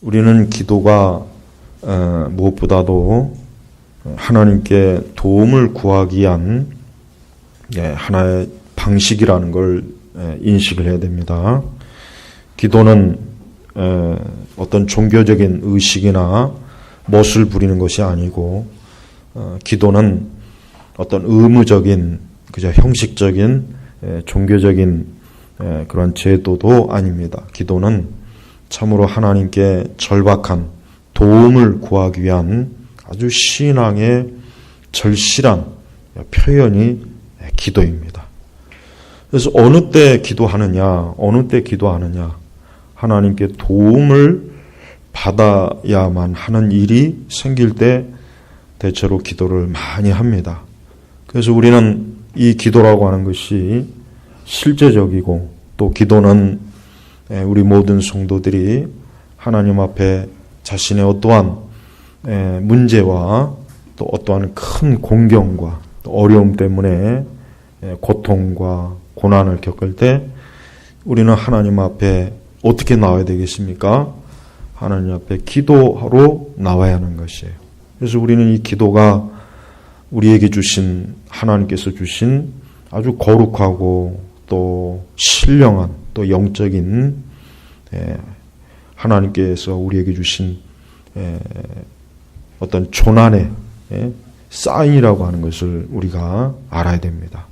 우리는 기도가 무엇보다도 하나님께 도움을 구하기 위한 하나의 방식이라는 걸 인식을 해야 됩니다. 기도는 어떤 종교적인 의식이나 멋을 부리는 것이 아니고, 기도는 어떤 의무적인, 그저 형식적인 종교적인 그런 제도도 아닙니다. 기도는 참으로 하나님께 절박한 도움을 구하기 위한 아주 신앙의 절실한 표현이 기도입니다. 그래서 어느 때 기도하느냐, 하나님께 도움을 받아야만 하는 일이 생길 때 대체로 기도를 많이 합니다. 그래서 우리는 이 기도라고 하는 것이 실제적이고, 또 기도는 우리 모든 성도들이 하나님 앞에 자신의 어떠한 문제와 또 어떠한 큰 공경과 또 어려움 때문에 고통과 고난을 겪을 때 우리는 하나님 앞에 어떻게 나와야 되겠습니까? 하나님 앞에 기도하러 나와야 하는 것이에요. 그래서 우리는 이 기도가 우리에게 주신, 하나님께서 주신 아주 거룩하고 또 신령한 또 영적인 하나님께서 우리에게 주신 어떤 조난의 사인이라고 하는 것을 우리가 알아야 됩니다.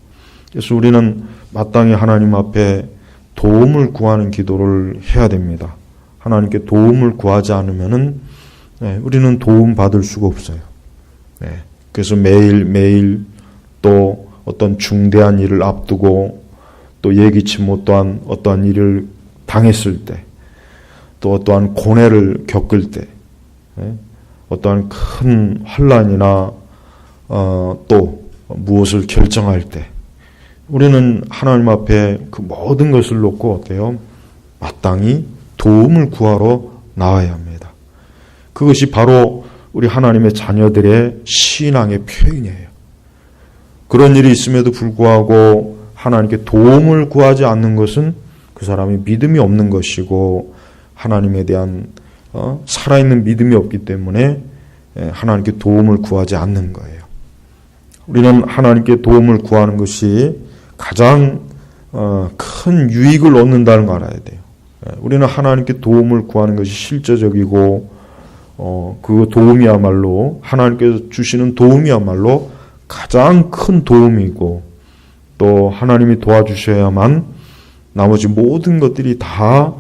그래서 우리는 마땅히 하나님 앞에 도움을 구하는 기도를 해야 됩니다. 하나님께 도움을 구하지 않으면은 우리는 도움 받을 수가 없어요. 그래서 매일 또 어떤 중대한 일을 앞두고 또 예기치 못한 어떠한 일을 당했을 때, 또 어떠한 고뇌를 겪을 때, 어떠한 큰 환난이나 또 무엇을 결정할 때, 우리는 하나님 앞에 그 모든 것을 놓고 어때요? 마땅히 도움을 구하러 나와야 합니다. 그것이 바로 우리 하나님의 자녀들의 신앙의 표현이에요. 그런 일이 있음에도 불구하고 하나님께 도움을 구하지 않는 것은 그 사람이 믿음이 없는 것이고, 하나님에 대한 살아있는 믿음이 없기 때문에 하나님께 도움을 구하지 않는 거예요. 우리는 하나님께 도움을 구하는 것이 가장 큰 유익을 얻는다는 걸 알아야 돼요. 우리는 하나님께 도움을 구하는 것이 실제적이고, 그 도움이야말로, 하나님께서 주시는 도움이야말로 가장 큰 도움이고, 또 하나님이 도와주셔야만 나머지 모든 것들이 다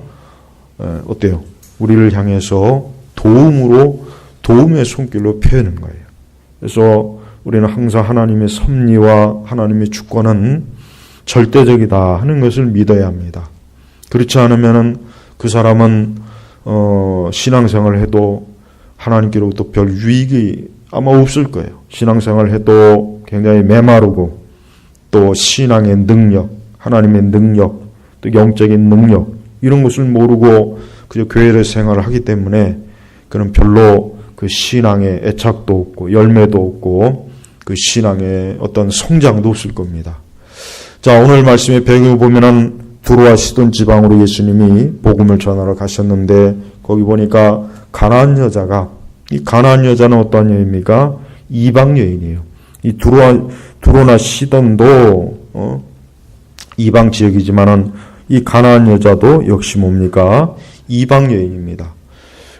어때요? 우리를 향해서 도움의 손길로 표현하는 거예요. 그래서 우리는 항상 하나님의 섭리와 하나님의 주권은 절대적이다 하는 것을 믿어야 합니다. 그렇지 않으면은 그 사람은 신앙생활을 해도 하나님께로부터 별 유익이 아마 없을 거예요. 신앙생활을 해도 굉장히 메마르고, 또 신앙의 능력, 하나님의 능력, 또 영적인 능력, 이런 것을 모르고 그저 교회를 생활을 하기 때문에 그는 별로 그 신앙에 애착도 없고 열매도 없고 그 신앙의 어떤 성장도 없을 겁니다. 자, 오늘 말씀의 배경을 보면은 두로와 시돈 지방으로 예수님이 복음을 전하러 가셨는데, 거기 보니까 가나안 여자가, 이 가나안 여자는 어떤 여인입니까? 이방 여인이에요. 이 두로나 시돈도 이방 지역이지만은 이 가나안 여자도 역시 뭡니까? 이방 여인입니다.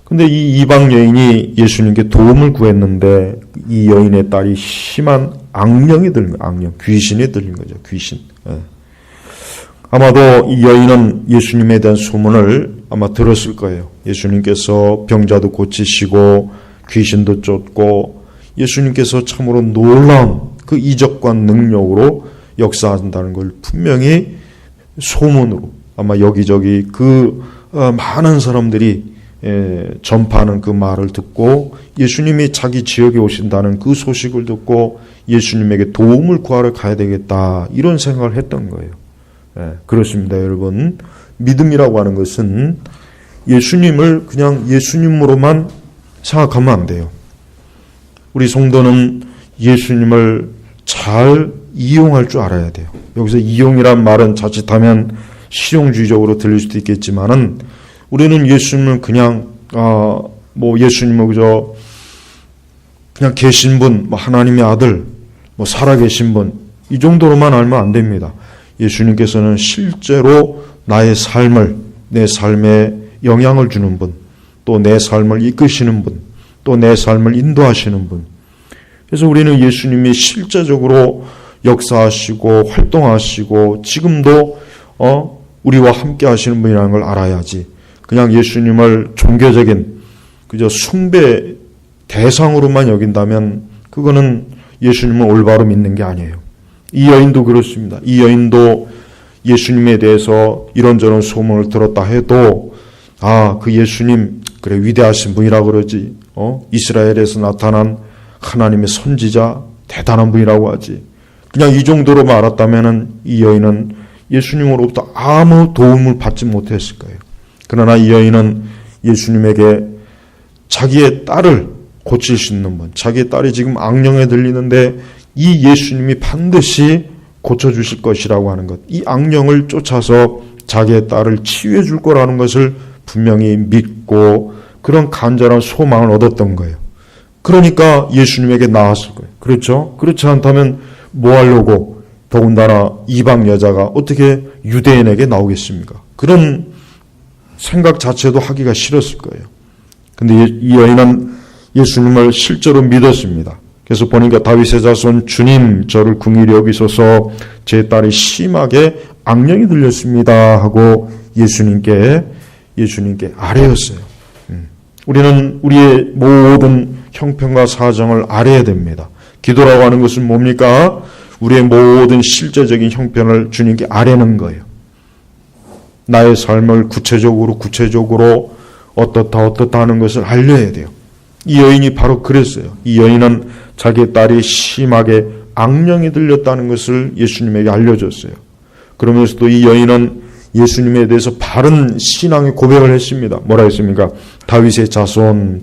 근데 이 이방 여인이 예수님께 도움을 구했는데, 이 여인의 딸이 심한 악령이 들린 거예요. 귀신이 들린 거죠. 귀신. 아마도 이 여인은 예수님에 대한 소문을 아마 들었을 거예요. 예수님께서 병자도 고치시고 귀신도 쫓고, 예수님께서 참으로 놀라운 그 이적과 능력으로 역사한다는 걸 분명히 소문으로 아마 여기저기 그 많은 사람들이 전파하는 그 말을 듣고, 예수님이 자기 지역에 오신다는 그 소식을 듣고 예수님에게 도움을 구하러 가야 되겠다, 이런 생각을 했던 거예요. 그렇습니다, 여러분. 믿음이라고 하는 것은 예수님을 그냥 예수님으로만 생각하면 안 돼요. 우리 성도는 예수님을 잘 이용할 줄 알아야 돼요. 여기서 이용이란 말은 자칫하면 실용주의적으로 들릴 수도 있겠지만은, 우리는 예수님을 그냥 뭐 예수님은 그저 그냥 계신 분, 뭐 하나님의 아들, 뭐 살아계신 분, 이 정도로만 알면 안 됩니다. 예수님께서는 실제로 나의 삶을, 내 삶에 영향을 주는 분, 또 내 삶을 이끄시는 분, 또 내 삶을 인도하시는 분. 그래서 우리는 예수님이 실제적으로 역사하시고 활동하시고 지금도 우리와 함께 하시는 분이라는 걸 알아야지. 그냥 예수님을 종교적인 그저 숭배 대상으로만 여긴다면 그거는 예수님을 올바로 믿는 게 아니에요. 이 여인도 그렇습니다. 이 여인도 예수님에 대해서 이런저런 소문을 들었다 해도 그 예수님 그래 위대하신 분이라고 그러지. 이스라엘에서 나타난 하나님의 선지자 대단한 분이라고 하지. 그냥 이 정도로만 알았다면은 이 여인은 예수님으로부터 아무 도움을 받지 못했을 거예요. 그러나 이 여인은 예수님에게 자기의 딸을 고칠 수 있는 분, 자기의 딸이 지금 악령에 들리는데 이 예수님이 반드시 고쳐주실 것이라고 하는 것, 이 악령을 쫓아서 자기의 딸을 치유해 줄 거라는 것을 분명히 믿고 그런 간절한 소망을 얻었던 거예요. 그러니까 예수님에게 나왔을 거예요. 그렇죠? 그렇지 않다면 뭐 하려고 더군다나 이방 여자가 어떻게 유대인에게 나오겠습니까? 그런 생각 자체도 하기가 싫었을 거예요. 근데 이 여인은 예수님을 실제로 믿었습니다. 그래서 보니까 다윗의 자손 주님 저를 긍휼히 여기소서 제 딸이 심하게 악령이 들렸습니다 하고 예수님께 아뢰었어요. 우리는 우리의 모든 형편과 사정을 아뢰야 됩니다. 기도라고 하는 것은 뭡니까? 우리의 모든 실제적인 형편을 주님께 아뢰는 거예요. 나의 삶을 구체적으로 어떻다 하는 것을 알려야 돼요. 이 여인이 바로 그랬어요. 이 여인은 자기의 딸이 심하게 악령이 들렸다는 것을 예수님에게 알려줬어요. 그러면서도 이 여인은 예수님에 대해서 바른 신앙의 고백을 했습니다. 뭐라 했습니까? 다윗의 자손.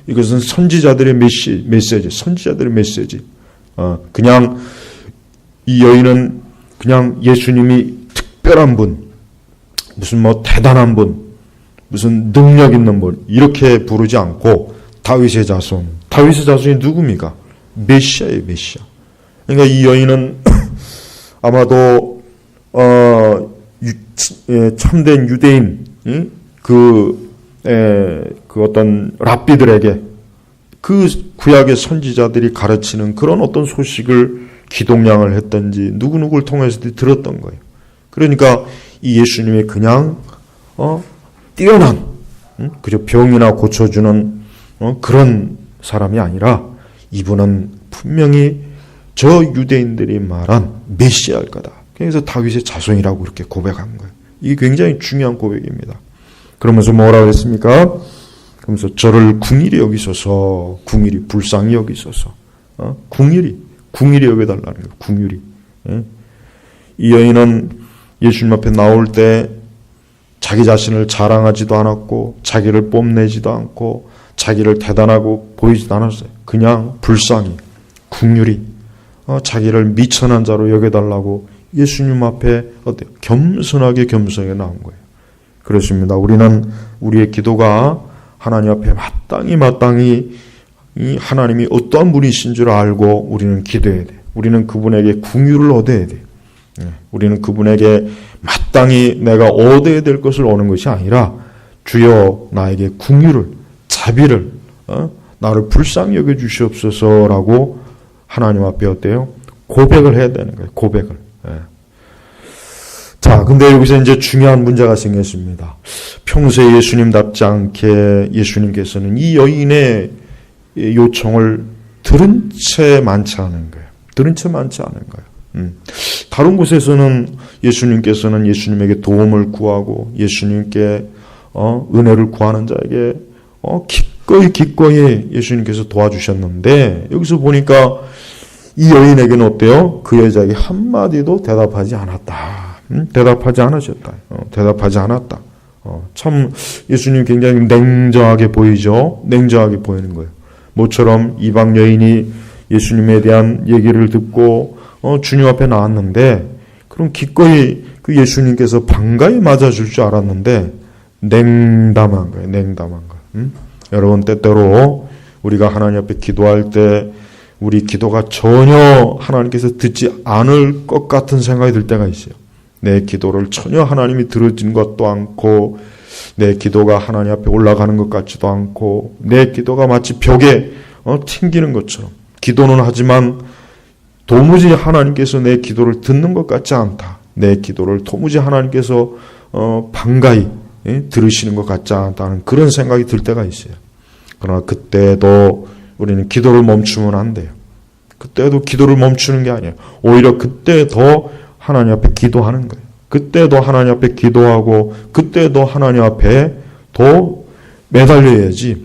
이것은 선지자들의 메시지, 선지자들의 메시지. 그냥 이 여인은 그냥 예수님이 특별한 분, 무슨 뭐 대단한 분, 무슨 능력 있는 분 이렇게 부르지 않고 다윗의 자손. 다윗의 자손이 누굽니까? 메시아예요, 메시아. 그러니까 이 여인은 아마도 참된 유대인 그 어떤 랍비들에게 그 구약의 선지자들이 가르치는 그런 어떤 소식을 기동량을 했던지 누구누구를 통해서 들었던 거예요. 그러니까 이 예수님이 그냥 뛰어난 그저 병이나 고쳐주는 그런 사람이 아니라 이분은 분명히 저 유대인들이 말한 메시아일 거다. 그래서 다윗의 자손이라고 그렇게 고백한 거예요. 이게 굉장히 중요한 고백입니다. 그러면서 뭐라고 했습니까? 그러면서 저를 궁일이 여기소서, 궁일이 불쌍히 여기소서, 궁일이 여겨달라는 거예요. 궁일이. 이 여인은 예수님 앞에 나올 때 자기 자신을 자랑하지도 않았고 자기를 뽐내지도 않고 자기를 대단하고 보이지도 않았어요. 그냥 불쌍히, 궁률이 자기를 미천한 자로 여겨달라고 예수님 앞에 겸손하게 나온 거예요. 그렇습니다. 우리는 우리의 기도가 하나님 앞에 마땅히 이 하나님이 어떠한 분이신 줄 알고 우리는 기도해야 돼요. 우리는 그분에게 궁유를 얻어야 돼요. 우리는 그분에게 마땅히 내가 얻어야 될 것을 얻는 것이 아니라 주여 나에게 궁유를, 자비를, 나를 불쌍히 여겨 주시옵소서라고 하나님 앞에 어때요? 고백을 해야 되는 거예요. 고백을. 자, 근데 여기서 이제 중요한 문제가 생겼습니다. 평소에 예수님답지 않게 예수님께서는 이 여인의 요청을 들은 채 많지 않은 거예요. 다른 곳에서는 예수님께서는 예수님에게 도움을 구하고 예수님께 은혜를 구하는 자에게 기꺼이 예수님께서 도와주셨는데 여기서 보니까 이 여인에게는 어때요? 그 여자에게 한마디도 대답하지 않았다. 대답하지 않았다. 참 예수님 굉장히 냉정하게 보이죠? 냉정하게 보이는 거예요. 모처럼 이방 여인이 예수님에 대한 얘기를 듣고 주님 앞에 나왔는데 그럼 기꺼이 그 예수님께서 반가이 맞아줄 줄 알았는데 냉담한 거예요. 냉담한 거. 여러분, 때때로 우리가 하나님 앞에 기도할 때 우리 기도가 전혀 하나님께서 듣지 않을 것 같은 생각이 들 때가 있어요. 내 기도를 전혀 하나님이 들어준 것도 않고, 내 기도가 하나님 앞에 올라가는 것 같지도 않고, 내 기도가 마치 벽에 튕기는 것처럼, 기도는 하지만 도무지 하나님께서 내 기도를 듣는 것 같지 않다. 내 기도를 도무지 하나님께서 반가이 들으시는 것 같지 않다는 그런 생각이 들 때가 있어요. 그러나 그때도 우리는 기도를 멈추면 안 돼요. 그때도 기도를 멈추는 게 아니에요. 오히려 그때 더 하나님 앞에 기도하는 거예요. 그때도 하나님 앞에 기도하고, 그때도 하나님 앞에 더 매달려야지.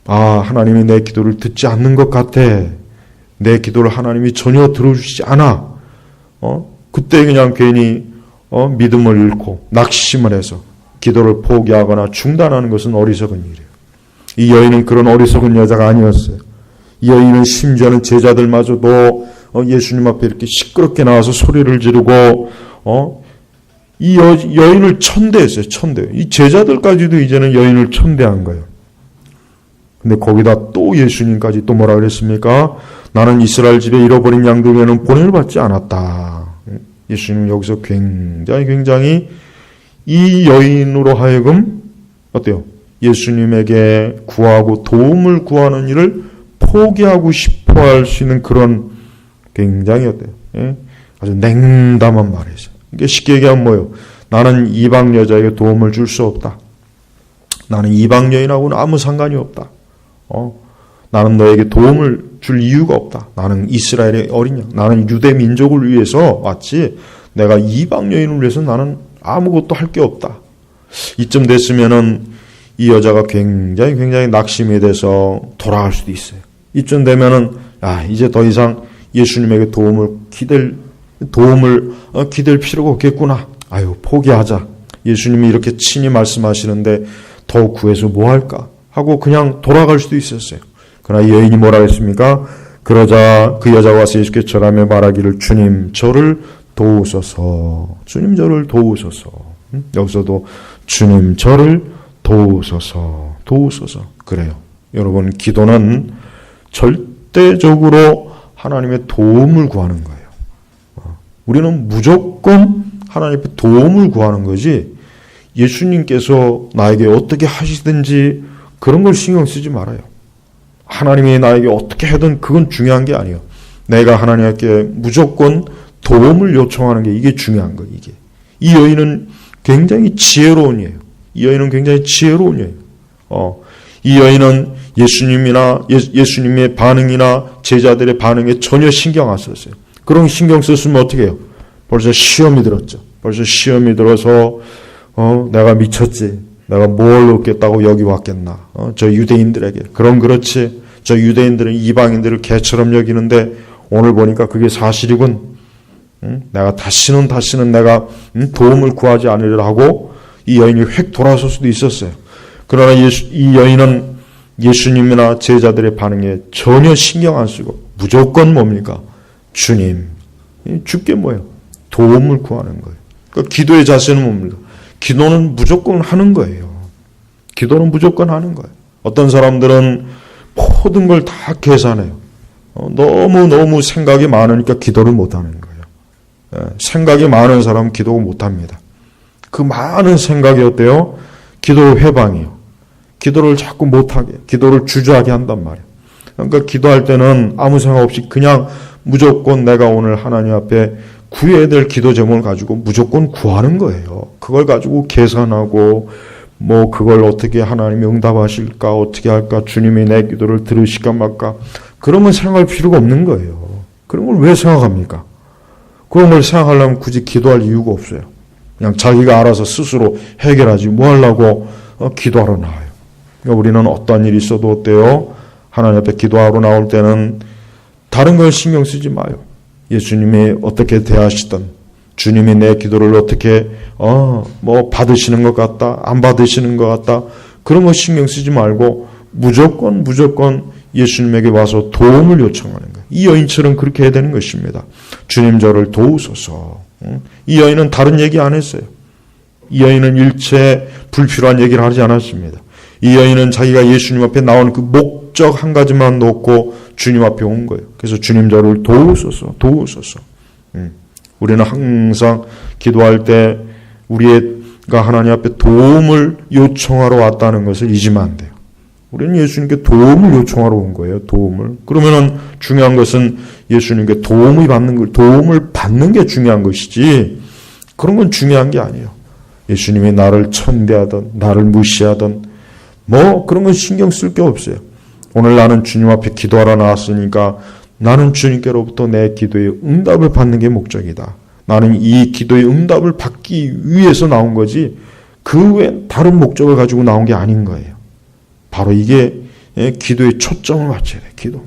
하나님이 내 기도를 듣지 않는 것 같아. 내 기도를 하나님이 전혀 들어주시지 않아. 그때 그냥 괜히 믿음을 잃고 낙심을 해서 기도를 포기하거나 중단하는 것은 어리석은 일이에요. 이 여인은 그런 어리석은 여자가 아니었어요. 이 여인은 심지어는 제자들마저도 예수님 앞에 이렇게 시끄럽게 나와서 소리를 지르고 이 여인을 천대했어요. 천대. 이 제자들까지도 이제는 여인을 천대한 거예요. 근데 거기다 또 예수님까지 또 뭐라 그랬습니까? 나는 이스라엘 집에 잃어버린 양들 외에는 보냄을 받지 않았다. 예수님은 여기서 굉장히 이 여인으로 하여금 어때요? 예수님에게 구하고 도움을 구하는 일을 포기하고 싶어 할 수 있는 그런 굉장히 어때요? 아주 냉담한 말이죠. 이게 쉽게 얘기하면 뭐예요? 나는 이방 여자에게 도움을 줄 수 없다. 나는 이방 여인하고는 아무 상관이 없다. 나는 너에게 도움을 줄 이유가 없다. 나는 이스라엘의 어린 양, 나는 유대 민족을 위해서 왔지, 내가 이방 여인을 위해서 나는 아무것도 할 게 없다. 이쯤 됐으면은 이 여자가 굉장히 낙심이 돼서 돌아갈 수도 있어요. 이쯤 되면은 이제 더 이상 예수님에게 도움을 기댈 필요가 없겠구나. 포기하자. 예수님이 이렇게 친히 말씀하시는데 더 구해서 뭐 할까 하고 그냥 돌아갈 수도 있었어요. 그러나 이 여인이 뭐라 했습니까? 그러자 그 여자가 와서 예수께 절하며 말하기를, 주님 저를 도우소서. 주님 저를 도우소서. 여기서도 주님 저를 도우소서. 그래요. 여러분, 기도는 절대적으로 하나님의 도움을 구하는 거예요. 우리는 무조건 하나님의 도움을 구하는 거지, 예수님께서 나에게 어떻게 하시든지 그런 걸 신경 쓰지 말아요. 하나님이 나에게 어떻게 하든 그건 중요한 게 아니에요. 내가 하나님께 무조건 도움을 요청하는 게 이게 중요한 거예요. 이게. 이 여인은 굉장히 지혜로운 여예요. 이 여인은 굉장히 지혜로운 여예요. 이 여인은 예수님의 반응이나 제자들의 반응에 전혀 신경 안 썼어요. 그런 신경 썼으면 어떻게 해요? 벌써 시험이 들었죠. 벌써 시험이 들어서 내가 미쳤지. 내가 뭘 얻겠다고 여기 왔겠나. 저 유대인들에게. 그럼 그렇지. 저 유대인들은 이방인들을 개처럼 여기는데 오늘 보니까 그게 사실이군. 내가 다시는 내가 도움을 구하지 않으리라 하고 이 여인이 획 돌아설 수도 있었어요. 그러나 이 여인은 예수님이나 제자들의 반응에 전혀 신경 안 쓰고 무조건 뭡니까? 주님. 주께 뭐예요? 도움을 구하는 거예요. 그러니까 기도의 자세는 뭡니까? 기도는 무조건 하는 거예요. 기도는 무조건 하는 거예요. 어떤 사람들은 모든 걸 다 계산해요. 너무 생각이 많으니까 기도를 못하는 거예요. 생각이 많은 사람은 기도를 못합니다. 그 많은 생각이 어때요? 기도의 회방이에요. 기도를 자꾸 못하게, 기도를 주저하게 한단 말이에요. 그러니까 기도할 때는 아무 생각 없이 그냥 무조건 내가 오늘 하나님 앞에 구해야 될 기도 제목을 가지고 무조건 구하는 거예요. 그걸 가지고 계산하고 그걸 어떻게 하나님이 응답하실까, 어떻게 할까, 주님이 내 기도를 들으실까 말까, 그런 걸 생각할 필요가 없는 거예요. 그런 걸 왜 생각합니까? 그런 걸 생각하려면 굳이 기도할 이유가 없어요. 그냥 자기가 알아서 스스로 해결하지 뭐 하려고 기도하러 나와요. 그러니까 우리는 어떤 일이 있어도 어때요? 하나님 앞에 기도하러 나올 때는 다른 걸 신경 쓰지 마요. 예수님이 어떻게 대하시든, 주님이 내 기도를 어떻게 받으시는 것 같다, 안 받으시는 것 같다, 그런 거 신경 쓰지 말고 무조건 예수님에게 와서 도움을 요청하는 거예요. 이 여인처럼 그렇게 해야 되는 것입니다. 주님 저를 도우소서. 이 여인은 다른 얘기 안 했어요. 이 여인은 일체 불필요한 얘기를 하지 않았습니다. 이 여인은 자기가 예수님 앞에 나온 그 목적 한 가지만 놓고 주님 앞에 온 거예요. 그래서 주님 저를 도우소서. 우리는 항상 기도할 때 우리가 하나님 앞에 도움을 요청하러 왔다는 것을 잊으면 안 돼요. 우리는 예수님께 도움을 요청하러 온 거예요. 도움을. 그러면은 중요한 것은 예수님께 도움을 받는 게 중요한 것이지 그런 건 중요한 게 아니에요. 예수님이 나를 천대하든 나를 무시하든 그런 건 신경 쓸 게 없어요. 오늘 나는 주님 앞에 기도하러 나왔으니까 나는 주님께로부터 내 기도의 응답을 받는 게 목적이다. 나는 이 기도의 응답을 받기 위해서 나온 거지 그 외 다른 목적을 가지고 나온 게 아닌 거예요. 바로 이게 기도의 초점을 맞춰야 돼. 기도.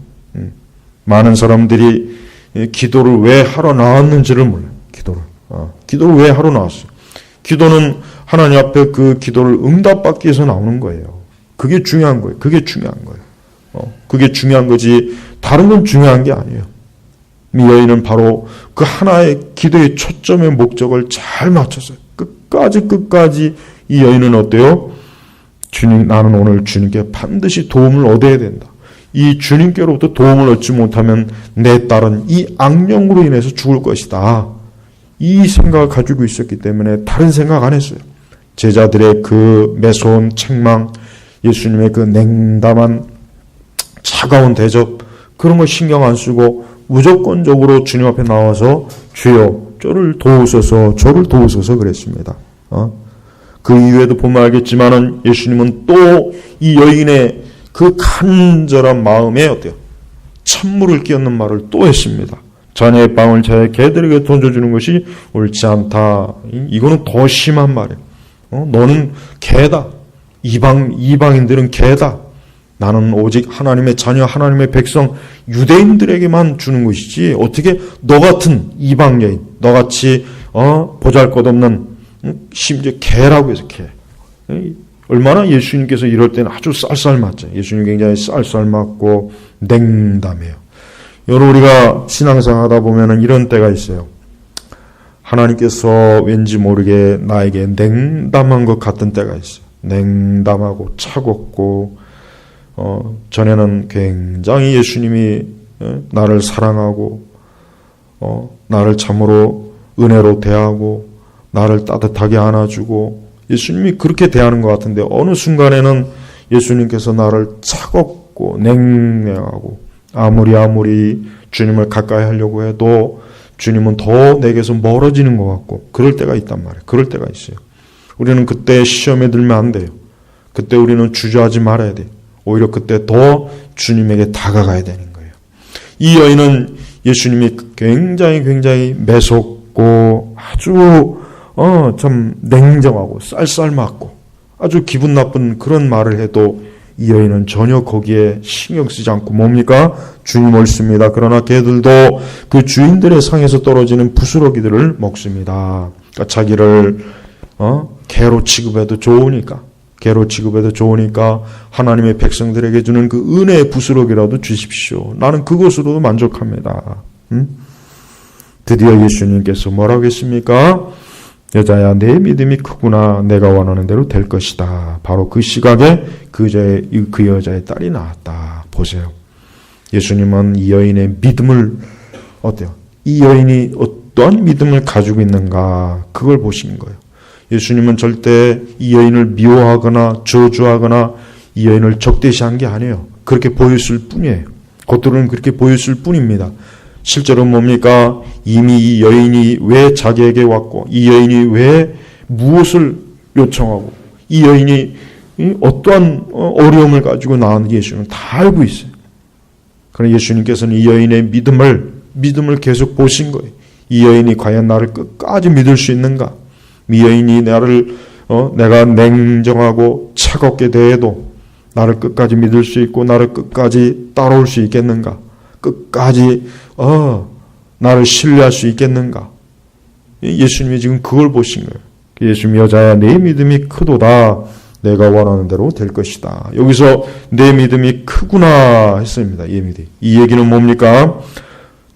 많은 사람들이 기도를 왜 하러 나왔는지를 몰라요. 기도를 왜 하러 나왔어요. 기도는 하나님 앞에 그 기도를 응답받기 위해서 나오는 거예요. 그게 중요한 거예요. 그게 중요한 거지 다른 건 중요한 게 아니에요. 이 여인은 바로 그 하나의 기도의 초점의 목적을 잘 맞췄어요. 끝까지 이 여인은 어때요? 주님, 나는 오늘 주님께 반드시 도움을 얻어야 된다. 이 주님께로부터 도움을 얻지 못하면 내 딸은 이 악령으로 인해서 죽을 것이다. 이 생각을 가지고 있었기 때문에 다른 생각 안 했어요. 제자들의 그 매서운 책망, 예수님의 그 냉담한 차가운 대접, 그런 거 신경 안 쓰고 무조건적으로 주님 앞에 나와서 주여 저를 도우소서 그랬습니다. 그 이후에도 보면 알겠지만은 예수님은 또 이 여인의 그 간절한 마음에 어때요? 찬물을 끼얹는 말을 또 했습니다. 자녀의 빵을 제 개들에게 던져주는 것이 옳지 않다. 이거는 더 심한 말이에요. 너는 개다. 이방인들은 개다. 나는 오직 하나님의 자녀, 하나님의 백성, 유대인들에게만 주는 것이지 어떻게 너 같은 이방 여인, 너같이 보잘것없는 심지어 개라고 해서 개. 얼마나 예수님께서 이럴 때는 아주 쌀쌀맞죠. 예수님 굉장히 쌀쌀맞고 냉담해요. 여러분 우리가 신앙생활 하다 보면은 이런 때가 있어요. 하나님께서 왠지 모르게 나에게 냉담한 것 같은 때가 있어요. 냉담하고 차갑고 전에는 굉장히 예수님이 나를 사랑하고 나를 참으로 은혜로 대하고 나를 따뜻하게 안아주고 예수님이 그렇게 대하는 것 같은데 어느 순간에는 예수님께서 나를 차갑고 냉랭하고 아무리 주님을 가까이 하려고 해도 주님은 더 내게서 멀어지는 것 같고 그럴 때가 있단 말이에요. 그럴 때가 있어요. 우리는 그때 시험에 들면 안 돼요. 그때 우리는 주저하지 말아야 돼요. 오히려 그때 더 주님에게 다가가야 되는 거예요. 이 여인은 예수님이 굉장히 매섭고 아주 참 냉정하고 쌀쌀맞고 아주 기분 나쁜 그런 말을 해도 이 여인은 전혀 거기에 신경 쓰지 않고 뭡니까? 주님 옳습니다. 그러나 개들도 그 주인들의 상에서 떨어지는 부스러기들을 먹습니다. 그러니까 자기를 개로 취급해도 좋으니까 하나님의 백성들에게 주는 그 은혜의 부스러기라도 주십시오. 나는 그것으로도 만족합니다. 드디어 예수님께서 뭐라고 했습니까? 여자야 내 믿음이 크구나. 내가 원하는 대로 될 것이다. 바로 그 시각에 그 여자의 딸이 나왔다. 보세요. 예수님은 이 여인의 믿음을 어때요? 이 여인이 어떠한 믿음을 가지고 있는가 그걸 보신 거예요. 예수님은 절대 이 여인을 미워하거나 저주하거나 이 여인을 적대시한 게 아니에요. 그렇게 보였을 뿐이에요. 겉으로는 그렇게 보였을 뿐입니다. 실제로 뭡니까? 이미 이 여인이 왜 자기에게 왔고 이 여인이 왜 무엇을 요청하고 이 여인이 어떠한 어려움을 가지고 나왔는지 예수님은 다 알고 있어요. 그러나 예수님께서는 이 여인의 믿음을 계속 보신 거예요. 이 여인이 과연 나를 끝까지 믿을 수 있는가? 이 여인이 내가 냉정하고 차갑게 대해도 나를 끝까지 믿을 수 있고 나를 끝까지 따라올 수 있겠는가? 끝까지 나를 신뢰할 수 있겠는가? 예수님이 지금 그걸 보신 거예요. 예수님 여자야 내 믿음이 크도다. 내가 원하는 대로 될 것이다. 여기서 내 믿음이 크구나 했습니다. 이 얘기는 뭡니까?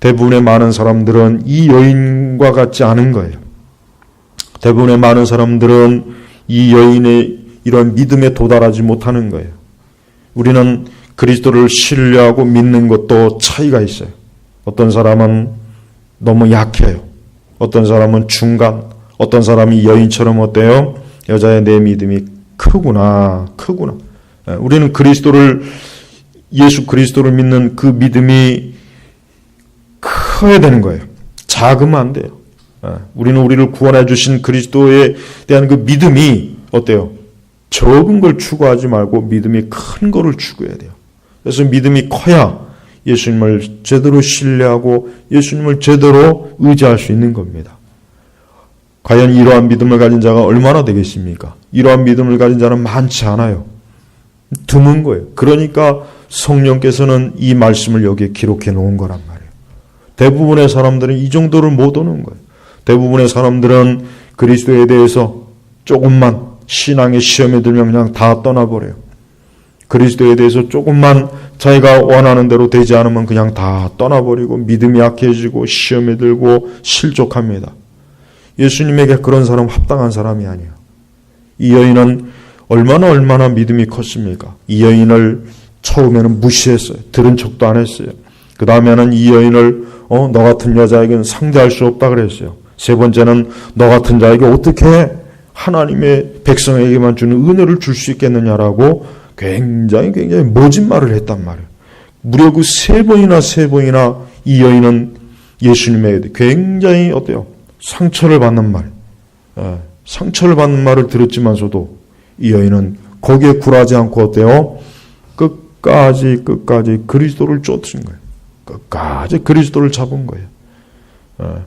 대부분의 많은 사람들은 이 여인과 같지 않은 거예요. 대부분의 많은 사람들은 이 여인의 이런 믿음에 도달하지 못하는 거예요. 우리는 그리스도를 신뢰하고 믿는 것도 차이가 있어요. 어떤 사람은 너무 약해요. 어떤 사람은 중간, 어떤 사람이 여인처럼 어때요? 여자의 내 믿음이 크구나. 우리는 예수 그리스도를 믿는 그 믿음이 커야 되는 거예요. 작으면 안 돼요. 우리는 우리를 구원해 주신 그리스도에 대한 그 믿음이 어때요? 적은 걸 추구하지 말고 믿음이 큰 거를 추구해야 돼요. 그래서 믿음이 커야 예수님을 제대로 신뢰하고 예수님을 제대로 의지할 수 있는 겁니다. 과연 이러한 믿음을 가진 자가 얼마나 되겠습니까? 이러한 믿음을 가진 자는 많지 않아요. 드문 거예요. 그러니까 성령께서는 이 말씀을 여기에 기록해 놓은 거란 말이에요. 대부분의 사람들은 이 정도를 못 오는 거예요. 대부분의 사람들은 그리스도에 대해서 조금만 신앙의 시험에 들면 그냥 다 떠나버려요. 그리스도에 대해서 조금만 자기가 원하는 대로 되지 않으면 그냥 다 떠나버리고 믿음이 약해지고 시험에 들고 실족합니다. 예수님에게 그런 사람 합당한 사람이 아니에요. 이 여인은 얼마나 믿음이 컸습니까? 이 여인을 처음에는 무시했어요. 들은 척도 안 했어요. 그 다음에는 이 여인을 너 같은 여자에게는 상대할 수 없다 그랬어요. 세 번째는 너 같은 자에게 어떻게 하나님의 백성에게만 주는 은혜를 줄 수 있겠느냐라고 굉장히 모진 말을 했단 말이에요. 무려 그 세 번이나 이 여인은 예수님에게 굉장히 어때요? 상처를 받는 말, 상처를 받는 말을 들었지만서도 이 여인은 거기에 굴하지 않고 어때요? 끝까지 그리스도를 쫓은 거예요. 끝까지 그리스도를 잡은 거예요.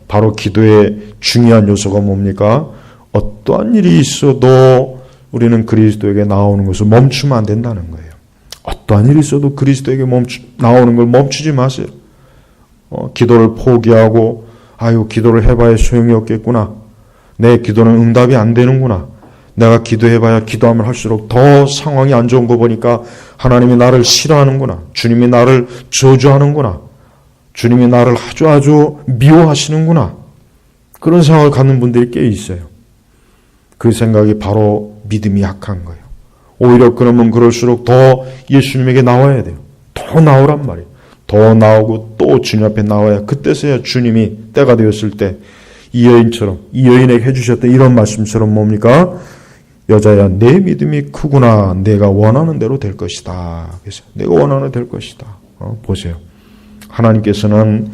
바로 기도의 중요한 요소가 뭡니까? 어떠한 일이 있어도 우리는 그리스도에게 나오는 것을 멈추면 안 된다는 거예요. 어떠한 일이 있어도 그리스도에게 나오는 걸 멈추지 마세요. 기도를 포기하고 기도를 해봐야 소용이 없겠구나. 내 기도는 응답이 안 되는구나. 내가 기도해봐야 기도하면 할수록 더 상황이 안 좋은 거 보니까 하나님이 나를 싫어하는구나. 주님이 나를 저주하는구나. 주님이 나를 아주 미워하시는구나. 그런 생각을 갖는 분들이 꽤 있어요. 그 생각이 바로 믿음이 약한 거예요. 오히려 그러면 그럴수록 더 예수님에게 나와야 돼요. 더 나오란 말이에요. 더 나오고 또 주님 앞에 나와야 그때서야 주님이 때가 되었을 때 이 여인처럼 이 여인에게 해주셨던 이런 말씀처럼 뭡니까? 여자야 내 믿음이 크구나. 내가 원하는 대로 될 것이다. 그래서 내가 원하는 대로 될 것이다. 보세요. 하나님께서는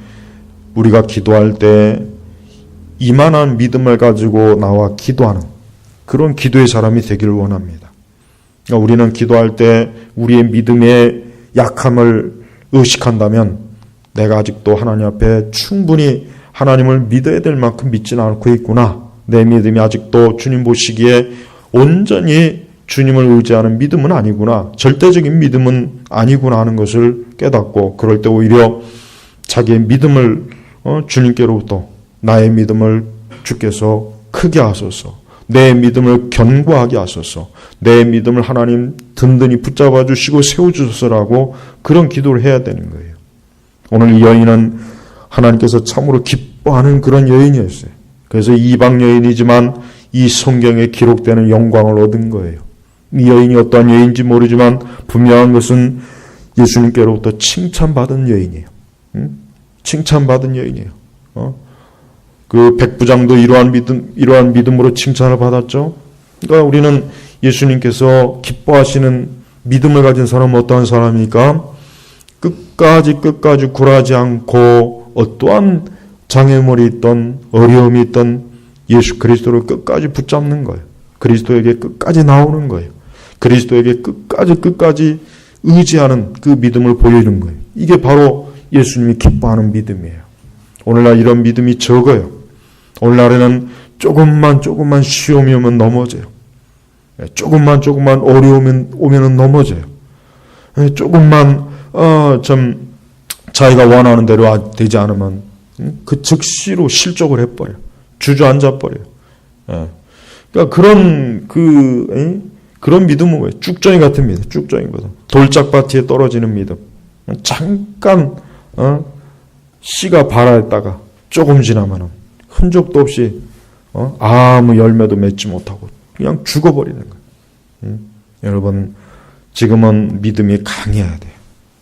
우리가 기도할 때 이만한 믿음을 가지고 나와 기도하는 그런 기도의 사람이 되기를 원합니다. 그러니까 우리는 기도할 때 우리의 믿음의 약함을 의식한다면 내가 아직도 하나님 앞에 충분히 하나님을 믿어야 될 만큼 믿지는 않고 있구나. 내 믿음이 아직도 주님 보시기에 온전히 주님을 의지하는 믿음은 아니구나. 절대적인 믿음은 아니구나 하는 것을 깨닫고 그럴 때 오히려 자기의 믿음을 주님께로부터 나의 믿음을 주께서 크게 하소서. 내 믿음을 견고하게 하소서. 내 믿음을 하나님 든든히 붙잡아 주시고 세워주소서라고 그런 기도를 해야 되는 거예요. 오늘 이 여인은 하나님께서 참으로 기뻐하는 그런 여인이었어요. 그래서 이방 여인이지만 이 성경에 기록되는 영광을 얻은 거예요. 이 여인이 어떠한 여인인지 모르지만 분명한 것은 예수님께로부터 칭찬받은 여인이에요. 칭찬받은 여인이에요. 그 백부장도 이러한 믿음으로 칭찬을 받았죠. 그러니까 우리는 예수님께서 기뻐하시는 믿음을 가진 사람은 어떠한 사람입니까? 끝까지 굴하지 않고 어떠한 장애물이 있던 어려움이 있던 예수 그리스도를 끝까지 붙잡는 거예요. 그리스도에게 끝까지 나오는 거예요. 그리스도에게 끝까지 의지하는 그 믿음을 보여주는 거예요. 이게 바로 예수님이 기뻐하는 믿음이에요. 오늘날 이런 믿음이 적어요. 오늘날에는 조금만 시험이 오면 넘어져요. 조금만 어려움이 오면 넘어져요. 조금만 자기가 원하는 대로 되지 않으면 그 즉시로 실족을 해버려요. 주저앉아 버려요. 그러니까 그런 믿음은 뭐예요? 쭉정이 같은 믿음. 쭉정이보다 돌짝밭에 떨어지는 믿음. 잠깐 씨가 발아했다가 조금 지나면은 흔적도 없이 아무 열매도 맺지 못하고 그냥 죽어버리는 거예요. 여러분, 지금은 믿음이 강해야 돼요.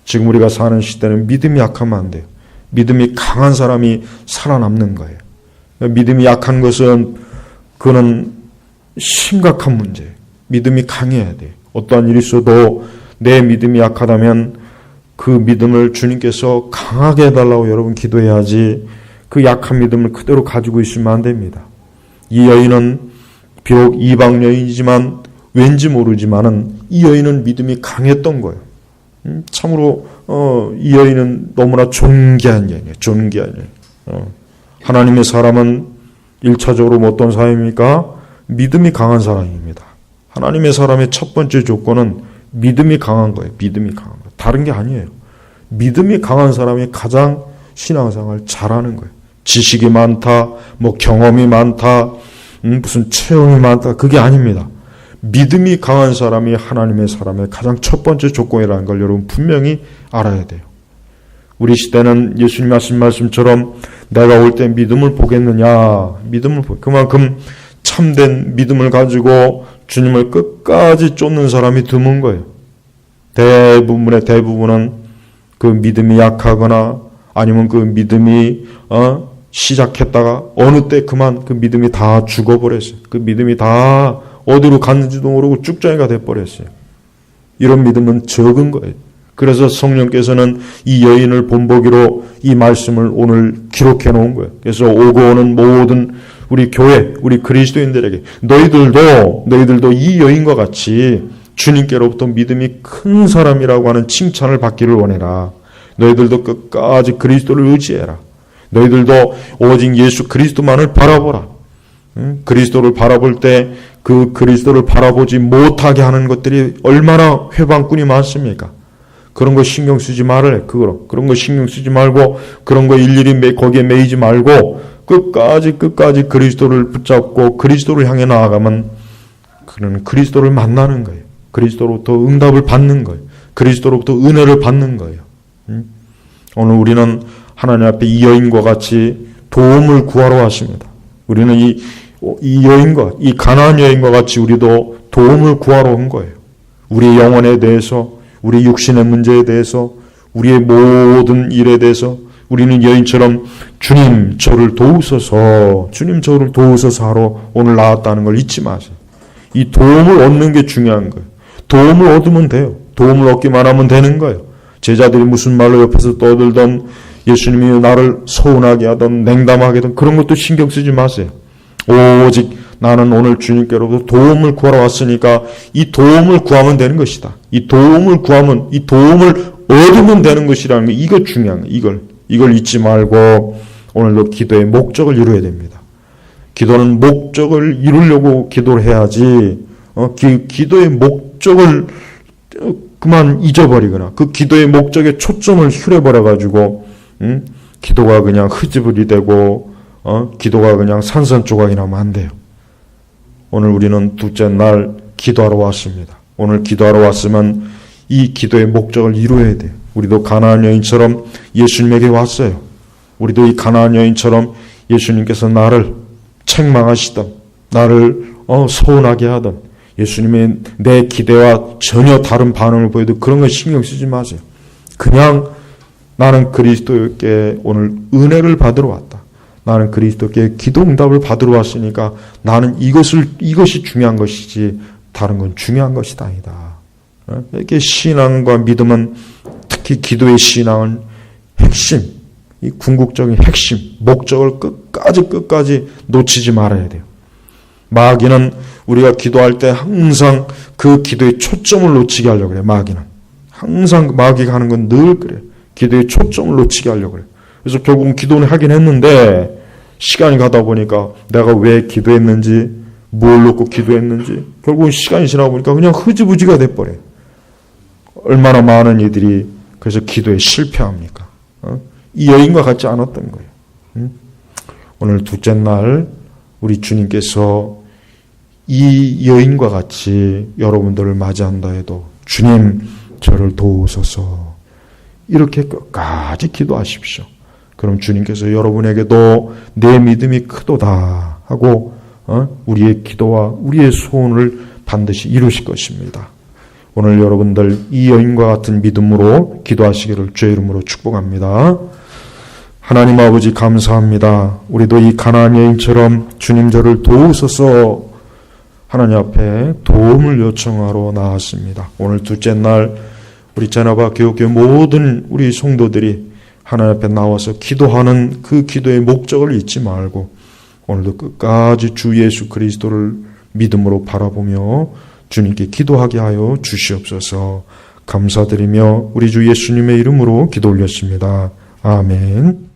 지금 우리가 사는 시대는 믿음이 약하면 안 돼요. 믿음이 강한 사람이 살아남는 거예요. 믿음이 약한 것은 그는 심각한 문제예요. 믿음이 강해야 돼요. 어떠한 일이 있어도 내 믿음이 약하다면 그 믿음을 주님께서 강하게 해달라고 여러분 기도해야지, 그 약한 믿음을 그대로 가지고 있으면 안 됩니다. 이 여인은 비록 이방 여인이지만 왠지 모르지만은 이 여인은 믿음이 강했던 거예요. 참으로 이 여인은 너무나 존귀한 여인이에요. 존귀한 여인. 하나님의 사람은 1차적으로 어떤 사람입니까? 믿음이 강한 사람입니다. 하나님의 사람의 첫 번째 조건은 믿음이 강한 거예요. 믿음이 강한 거예요. 다른 게 아니에요. 믿음이 강한 사람이 가장 신앙생활 잘하는 거예요. 지식이 많다, 경험이 많다, 무슨 체험이 많다, 그게 아닙니다. 믿음이 강한 사람이 하나님의 사람의 가장 첫 번째 조건이라는 걸 여러분 분명히 알아야 돼요. 우리 시대는 예수님 하신 말씀처럼 내가 올 때 믿음을 보겠느냐, 그만큼 참된 믿음을 가지고 주님을 끝까지 쫓는 사람이 드문 거예요. 대부분은 그 믿음이 약하거나 아니면 그 믿음이 시작했다가 어느 때 그만 그 믿음이 다 죽어버렸어요. 그 믿음이 다 어디로 갔는지도 모르고 쭉정이가 돼버렸어요. 이런 믿음은 적은 거예요. 그래서 성령께서는 이 여인을 본보기로 이 말씀을 오늘 기록해 놓은 거예요. 그래서 오고 오는 모든 우리 교회, 우리 그리스도인들에게 너희들도 이 여인과 같이 주님께로부터 믿음이 큰 사람이라고 하는 칭찬을 받기를 원해라. 너희들도 끝까지 그리스도를 의지해라. 너희들도 오직 예수 그리스도만을 바라보라. 그리스도를 바라볼 때 그 그리스도를 바라보지 못하게 하는 것들이 얼마나 회방꾼이 많습니까? 그런 거 신경 쓰지 말아요. 그런 거 신경 쓰지 말고, 그런 거 일일이 거기에 매이지 말고 끝까지 그리스도를 붙잡고 그리스도를 향해 나아가면 그는 그리스도를 만나는 거예요. 그리스도로부터 응답을 받는 거예요. 그리스도로부터 은혜를 받는 거예요. 오늘 우리는 하나님 앞에 이 여인과 같이 도움을 구하러 왔습니다. 우리는 이 여인과, 이 가나안 여인과 같이 우리도 도움을 구하러 온 거예요. 우리의 영혼에 대해서, 우리 육신의 문제에 대해서, 우리의 모든 일에 대해서 우리는 여인처럼 주님 저를 도우소서 하러 오늘 나왔다는 걸 잊지 마세요. 이 도움을 얻는 게 중요한 거예요. 도움을 얻으면 돼요. 도움을 얻기만 하면 되는 거예요. 제자들이 무슨 말로 옆에서 떠들던, 예수님이 나를 서운하게 하던 냉담하게 하던 그런 것도 신경 쓰지 마세요. 오직 나는 오늘 주님께로부터 도움을 구하러 왔으니까 이 도움을 구하면 되는 것이다. 이 도움을 얻으면 되는 것이라는 거, 이거 중요한 거예요. 이걸 잊지 말고 오늘도 기도의 목적을 이루어야 됩니다. 기도는 목적을 이루려고 기도를 해야지, 기도의 목적을 그만 잊어버리거나 그 기도의 목적에 초점을 휴려버려가지고 기도가 그냥 흐지부지 되고 기도가 그냥 산산조각이 나면 안 돼요. 오늘 우리는 둘째 날 기도하러 왔습니다. 오늘 기도하러 왔으면 이 기도의 목적을 이루어야 돼요. 우리도 가나안 여인처럼 예수님에게 왔어요. 우리도 이 가나안 여인처럼 예수님께서 나를 책망하시던, 나를 서운하게 하던, 예수님의 내 기대와 전혀 다른 반응을 보여도 그런 거 신경 쓰지 마세요. 그냥 나는 그리스도께 오늘 은혜를 받으러 왔다. 나는 그리스도께 기도 응답을 받으러 왔으니까 나는 이것이 중요한 것이지 다른 건 중요한 것이 아니다. 이렇게 신앙과 믿음은, 특히 기도의 신앙은 핵심, 이 궁극적인 핵심, 목적을 끝까지 놓치지 말아야 돼요. 마귀는 우리가 기도할 때 항상 그 기도의 초점을 놓치게 하려고 그래요. 항상 마귀가 하는 건 늘 그래요. 기도의 초점을 놓치게 하려고 그래요. 그래서 결국은 기도는 하긴 했는데 시간이 가다 보니까 내가 왜 기도했는지, 뭘 놓고 기도했는지, 결국은 시간이 지나고 보니까 그냥 흐지부지가 돼버려요. 얼마나 많은 이들이 그래서 기도에 실패합니까? 이 여인과 같지 않았던 거예요. 오늘 둘째 날 우리 주님께서 이 여인과 같이 여러분들을 맞이한다 해도 주님 저를 도우소서 이렇게 끝까지 기도하십시오. 그럼 주님께서 여러분에게도 내 믿음이 크도다 하고 우리의 기도와 우리의 소원을 반드시 이루실 것입니다. 오늘 여러분들 이 여인과 같은 믿음으로 기도하시기를 주의 이름으로 축복합니다. 하나님 아버지 감사합니다. 우리도 이 가나안 여인처럼 주님 저를 도우소서 하나님 앞에 도움을 요청하러 나왔습니다. 오늘 둘째 날 우리 제나바 교육교회 모든 우리 성도들이 하나님 앞에 나와서 기도하는 그 기도의 목적을 잊지 말고 오늘도 끝까지 주 예수 그리스도를 믿음으로 바라보며 주님께 기도하게 하여 주시옵소서. 감사드리며 우리 주 예수님의 이름으로 기도 올렸습니다. 아멘.